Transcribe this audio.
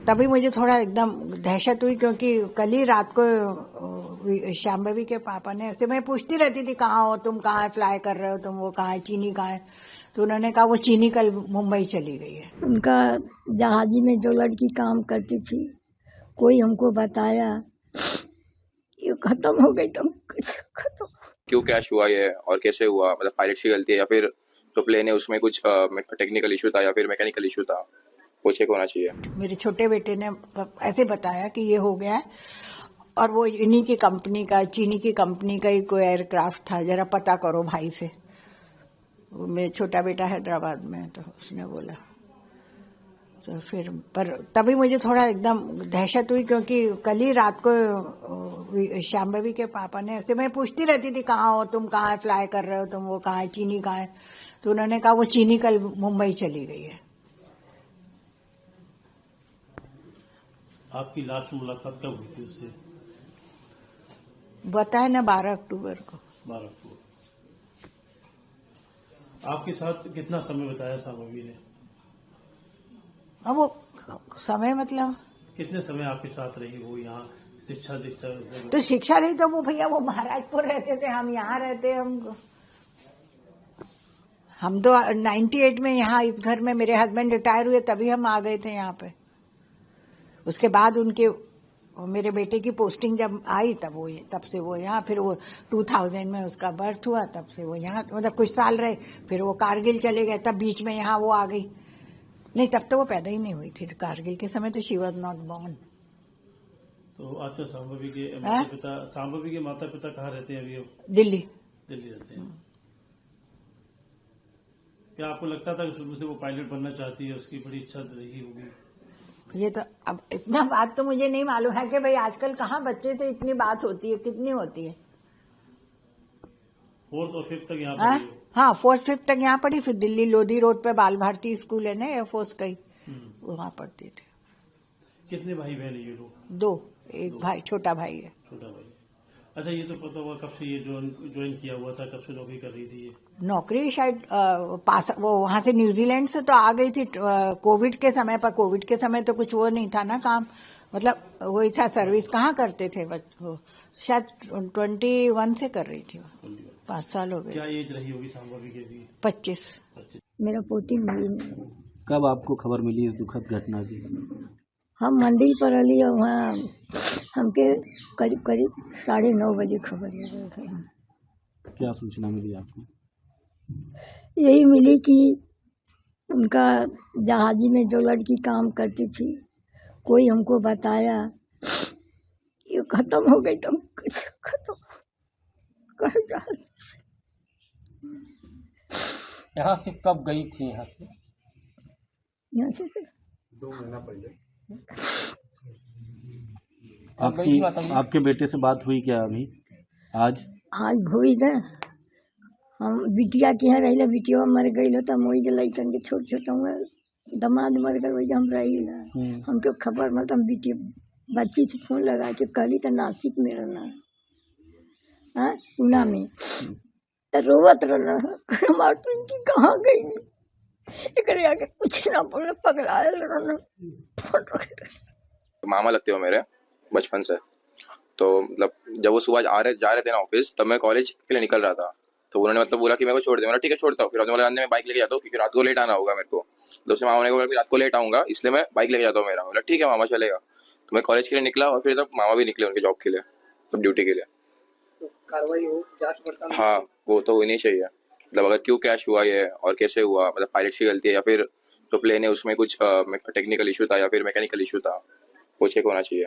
तभी मुझे थोड़ा एकदम दहशत हुई, क्योंकि कल ही रात को शांभवी के पापा ने ऐसे, मैं पूछती रहती थी कहाँ हो तुम, कहाँ फ्लाई कर रहे हो तुम, वो कहाँ है, चीनी कहाँ है, तो उन्होंने कहा वो चीनी कल मुंबई चली गई है। उनका जहाजी में जो लड़की काम करती थी, कोई हमको बताया, ये खत्म हो गई, तुम खत्म। क्यों क्रैश हुआ ये और कैसे हुआ, मतलब पायलट की गलती है या फिर जो प्लेन है उसमें कुछ टेक्निकल इशू था या फिर मैकेनिकल इशू था, वो चेक होना चाहिए। मेरे छोटे बेटे ने ऐसे बताया कि ये हो गया है, और वो इन्हीं की कंपनी का, चीनी की कंपनी का ही कोई एयरक्राफ्ट था, जरा पता करो भाई से। वो मेरा छोटा बेटा हैदराबाद में, तो उसने बोला, तो फिर पर तभी मुझे थोड़ा एकदम दहशत हुई, क्योंकि कल ही रात को शांभवी के पापा ने ऐसे, मैं पूछती रहती थी कहाँ हो तुम, कहाँ फ्लाई कर रहे हो तुम, वो कहाँ है, चीनी कहाँ है, तो उन्होंने कहा वो चीनी कल मुंबई चली गई है। आपकी लास्ट मुलाकात कब हुई थी उससे? बताया ना 12 अक्टूबर को। 12 अक्टूबर। आपके साथ कितना समय बताया शांभवी ने? अब वो समय मतलब कितने समय आपके साथ रही वो यहाँ शिक्षा दीक्षा? तो शिक्षा नहीं, तो वो भैया वो महाराजपुर रहते थे, हम यहाँ रहते, हम तो 98 में यहाँ इस घर में, मेरे हस्बैंड रिटायर हुए तभी हम आ गए थे यहाँ पे। उसके बाद उनके मेरे बेटे की पोस्टिंग जब आई तब से वो यहाँ, फिर वो 2000 में उसका बर्थ हुआ, तब से वो यहाँ मतलब कुछ साल रहे, फिर वो कारगिल चले गए, तब बीच में यहाँ वो आ गई। नहीं, तब तो वो पैदा ही नहीं हुई थी, कारगिल के समय तो शी वॉज नॉट बॉर्न। तो अच्छा, शांभवी के माता पिता कहाँ रहते हैं अभी? दिल्ली रहते हैं। क्या आपको लगता था कि शुरू से वो पायलट बनना चाहती है, उसकी बड़ी इच्छा रही होगी? ये तो अब इतना बात तो मुझे नहीं मालूम है कि भाई आजकल कहाँ बच्चे से इतनी बात होती है, कितनी होती है। 4th और 5th तक यहाँ पर? हाँ, 4th 5th तक यहाँ पढ़ी, फिर दिल्ली लोधी रोड पे बाल भारती स्कूल है ना, एयरफोर्स का ही, वहाँ पढ़ती थी। कितने भाई बहन है ये लोग? 2, एक भाई, छोटा भाई है। छोटा भाई। अच्छा, ये तो पता हुआ कब से ये ज्वाइन किया हुआ था, कब से नौकरी कर रही थी ये? नौकरी शायद पास वो वहां से न्यूजीलैंड से तो आ गई थी कोविड के समय पर। कोविड के समय तो कुछ वो नहीं था ना काम, मतलब वही था, सर्विस कहाँ करते थे वो, शायद 21 से कर रही थी वो, 5 साल हो गए। क्या एज रही होगी शांभवी की भी? 25। मेरा पोती मिली। कब आपको खबर मिली इस दुखद घटना की? हम मंदिर पर अली, और वहाँ हमके करीब 9:30 बजे खबर लगी। क्या सूचना मिली आपको? यही मिली कि उनका जहाजी में जो लड़की काम करती थी, कोई हमको बताया, ये खत्म हो गई, तुम खत्म कर जहाज से। यहाँ से कब गई थी? यहाँ से 2 महीना पहले। गई थी आपके बेटे से बात हुई क्या अभी? आज हुई ना। हम बिटिया के यहाँ रही, बिटिया मर गई, तो वही लड़कन के छोटे दमाद मर गए, वही हम रही ना। हमको खबर मतलब बिटिया बच्ची से फोन लगा के कहली तो नासिक में रहना, पूना में, तो रोवत रहना की कहाँ गई, एक आगे कुछ ना बोले, पगला रहना। मामा लगते हो मेरे बचपन से, तो मतलब जब वो सुबह जा रहे थे ना ऑफिस, तब मैं कॉलेज के लिए निकल रहा था, तो उन्होंने मतलब बोला कि मेरे को छोड़ दे। मैंने ठीक है छोड़ता हूँ। फिर बोला मैं बाइक लेके जाता हूँ क्योंकि रात को लेट आना होगा मेरे को। दूसरे मामा ने बोला रात को लेट आऊंगा, इसलिए मैं बाइक लेके जाता हूँ। मेरा बोला ठीक है मामा चलेगा। तो मैं कॉलेज के लिए निकला, और फिर तब मामा भी निकले उनके जॉब के लिए, तब ड्यूटी के लिए। तो कार्रवाई हो, जांच पड़ताल? हाँ, वो तो होनी चाहिए। मतलब अगर क्यों क्रैश हुआ ये और कैसे हुआ, मतलब पायलट की गलती है या फिर जो प्लेन है उसमें कुछ टेक्निकल इशू था या फिर मैकेनिकल इशू था, वो चेक होना चाहिए।